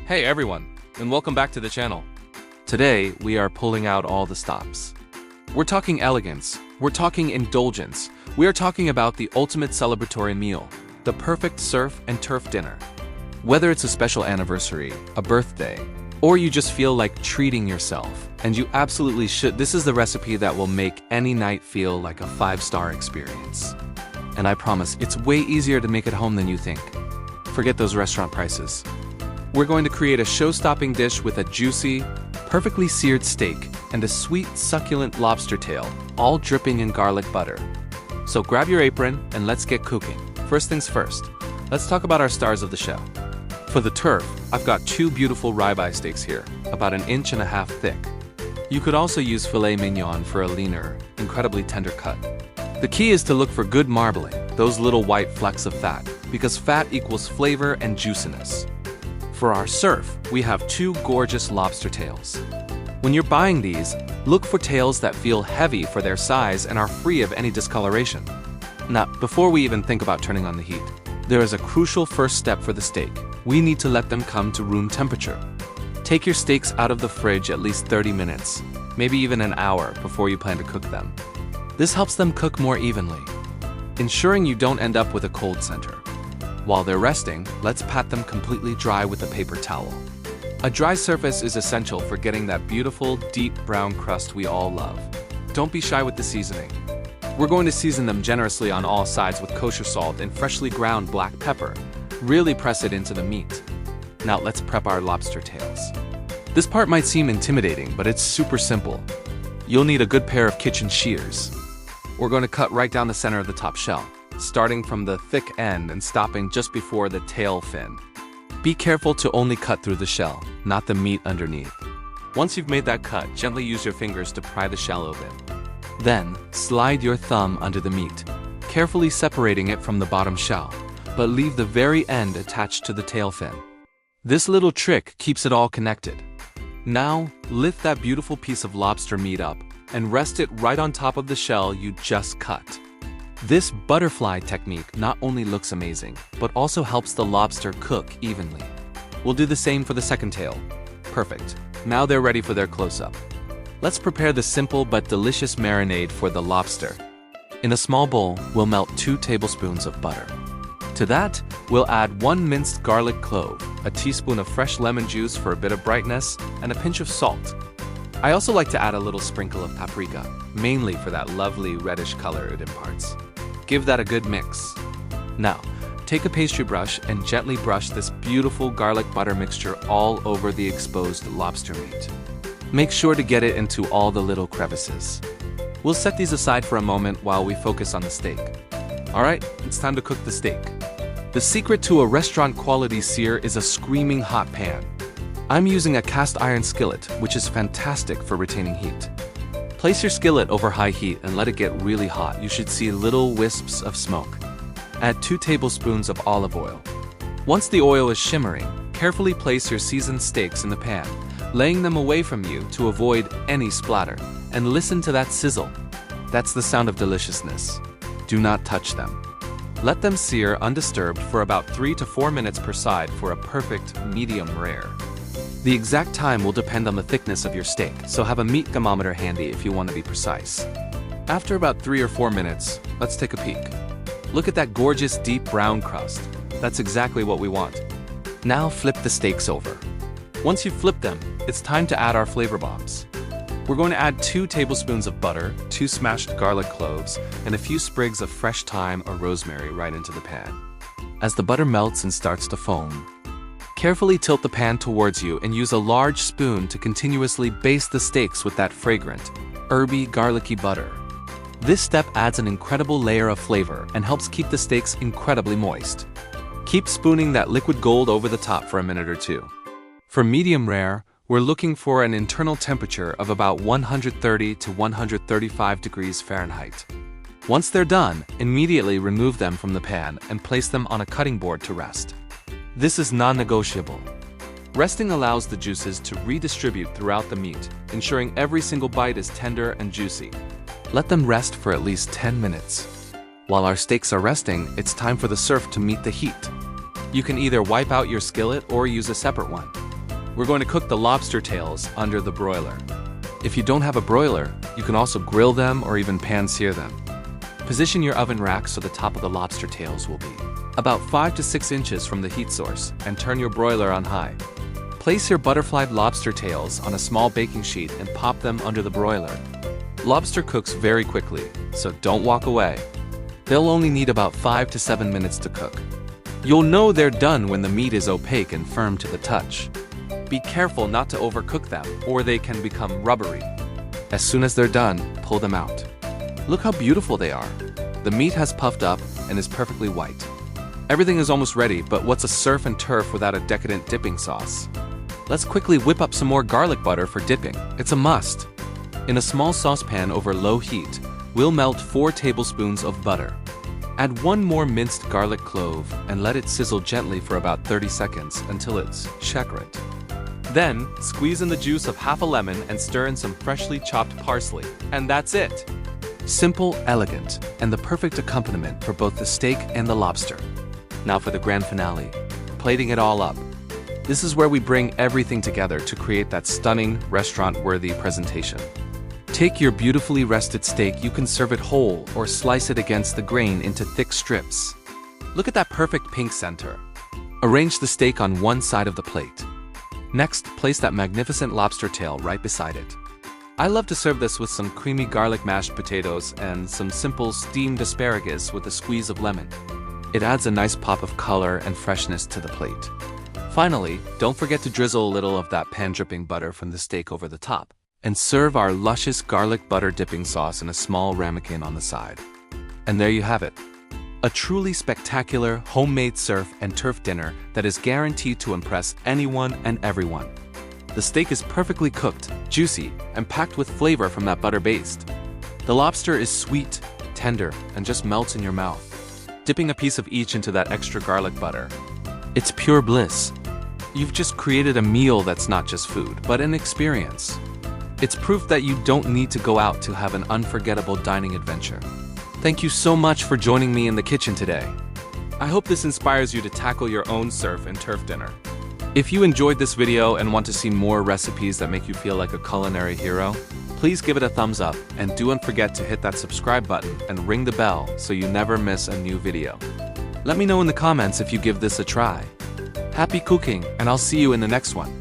Hey everyone, and welcome back to the channel. Today, we are pulling out all the stops. We're talking elegance, we're talking indulgence, we are talking about the ultimate celebratory meal, the perfect surf and turf dinner. Whether it's a special anniversary, a birthday, or you just feel like treating yourself, and you absolutely should, this is the recipe that will make any night feel like a 5-star experience. And I promise, it's way easier to make at home than you think. Forget those restaurant prices. We're going to create a show-stopping dish with a juicy, perfectly seared steak and a sweet, succulent lobster tail, all dripping in garlic butter. So grab your apron and let's get cooking. First things first, let's talk about our stars of the show. For the turf, I've got 2 beautiful ribeye steaks here, about 1.5 inches thick. You could also use filet mignon for a leaner, incredibly tender cut. The key is to look for good marbling, those little white flecks of fat, because fat equals flavor and juiciness. For our surf, we have 2 gorgeous lobster tails. When you're buying these, look for tails that feel heavy for their size and are free of any discoloration. Now, before we even think about turning on the heat, there is a crucial first step for the steak. We need to let them come to room temperature. Take your steaks out of the fridge at least 30 minutes, maybe even an hour before you plan to cook them. This helps them cook more evenly, ensuring you don't end up with a cold center. While they're resting, let's pat them completely dry with a paper towel. A dry surface is essential for getting that beautiful, deep brown crust we all love. Don't be shy with the seasoning. We're going to season them generously on all sides with kosher salt and freshly ground black pepper. Really press it into the meat. Now let's prep our lobster tails. This part might seem intimidating, but it's super simple. You'll need a good pair of kitchen shears. We're going to cut right down the center of the top shell, starting from the thick end and stopping just before the tail fin. Be careful to only cut through the shell, not the meat underneath. Once you've made that cut, gently use your fingers to pry the shell open. Then, slide your thumb under the meat, carefully separating it from the bottom shell, but leave the very end attached to the tail fin. This little trick keeps it all connected. Now, lift that beautiful piece of lobster meat up and rest it right on top of the shell you just cut. This butterfly technique not only looks amazing, but also helps the lobster cook evenly. We'll do the same for the second tail. Perfect. Now they're ready for their close-up. Let's prepare the simple but delicious marinade for the lobster. In a small bowl, we'll melt 2 tablespoons of butter. To that, we'll add 1 minced garlic clove, a teaspoon of fresh lemon juice for a bit of brightness, and a pinch of salt. I also like to add a little sprinkle of paprika, mainly for that lovely reddish color it imparts. Give that a good mix. Now, take a pastry brush and gently brush this beautiful garlic butter mixture all over the exposed lobster meat. Make sure to get it into all the little crevices. We'll set these aside for a moment while we focus on the steak. Alright, it's time to cook the steak. The secret to a restaurant-quality sear is a screaming hot pan. I'm using a cast iron skillet, which is fantastic for retaining heat. Place your skillet over high heat and let it get really hot. You should see little wisps of smoke. Add 2 tablespoons of olive oil. Once the oil is shimmering, carefully place your seasoned steaks in the pan, laying them away from you to avoid any splatter, and listen to that sizzle. That's the sound of deliciousness. Do not touch them. Let them sear undisturbed for about 3 to 4 minutes per side for a perfect medium rare. The exact time will depend on the thickness of your steak, so have a meat thermometer handy if you want to be precise. After about 3 or 4 minutes, let's take a peek. Look at that gorgeous deep brown crust. That's exactly what we want. Now flip the steaks over. Once you've flipped them, it's time to add our flavor bombs. We're going to add 2 tablespoons of butter, 2 smashed garlic cloves, and a few sprigs of fresh thyme or rosemary right into the pan. As the butter melts and starts to foam, carefully tilt the pan towards you and use a large spoon to continuously baste the steaks with that fragrant, herby, garlicky butter. This step adds an incredible layer of flavor and helps keep the steaks incredibly moist. Keep spooning that liquid gold over the top for a minute or 2. For medium rare, we're looking for an internal temperature of about 130 to 135 degrees Fahrenheit. Once they're done, immediately remove them from the pan and place them on a cutting board to rest. This is non-negotiable. Resting allows the juices to redistribute throughout the meat, ensuring every single bite is tender and juicy. Let them rest for at least 10 minutes. While our steaks are resting, it's time for the surf to meet the heat. You can either wipe out your skillet or use a separate one. We're going to cook the lobster tails under the broiler. If you don't have a broiler, you can also grill them or even pan-sear them. Position your oven rack so the top of the lobster tails will be about 5 to 6 inches from the heat source and turn your broiler on high. Place your butterflied lobster tails on a small baking sheet and pop them under the broiler. Lobster cooks very quickly, so don't walk away. They'll only need about 5 to 7 minutes to cook. You'll know they're done when the meat is opaque and firm to the touch. Be careful not to overcook them, or they can become rubbery. As soon as they're done, pull them out. Look how beautiful they are. The meat has puffed up and is perfectly white. Everything is almost ready, but what's a surf and turf without a decadent dipping sauce? Let's quickly whip up some more garlic butter for dipping. It's a must. In a small saucepan over low heat, we'll melt 4 tablespoons of butter. Add 1 more minced garlic clove and let it sizzle gently for about 30 seconds until it's chakrat. Then, squeeze in the juice of half a lemon and stir in some freshly chopped parsley. And that's it! Simple, elegant, and the perfect accompaniment for both the steak and the lobster. Now for the grand finale, plating it all up. This is where we bring everything together to create that stunning, restaurant-worthy presentation. Take your beautifully rested steak, you can serve it whole or slice it against the grain into thick strips. Look at that perfect pink center. Arrange the steak on one side of the plate. Next, place that magnificent lobster tail right beside it. I love to serve this with some creamy garlic mashed potatoes and some simple steamed asparagus with a squeeze of lemon. It adds a nice pop of color and freshness to the plate. Finally, don't forget to drizzle a little of that pan-dripping butter from the steak over the top, and serve our luscious garlic butter dipping sauce in a small ramekin on the side. And there you have it. A truly spectacular homemade surf and turf dinner that is guaranteed to impress anyone and everyone. The steak is perfectly cooked, juicy, and packed with flavor from that butter baste. The lobster is sweet, tender, and just melts in your mouth. Dipping a piece of each into that extra garlic butter. It's pure bliss. You've just created a meal that's not just food, but an experience. It's proof that you don't need to go out to have an unforgettable dining adventure. Thank you so much for joining me in the kitchen today. I hope this inspires you to tackle your own surf and turf dinner. If you enjoyed this video and want to see more recipes that make you feel like a culinary hero, please give it a thumbs up and don't forget to hit that subscribe button and ring the bell so you never miss a new video. Let me know in the comments if you give this a try. Happy cooking, and I'll see you in the next one.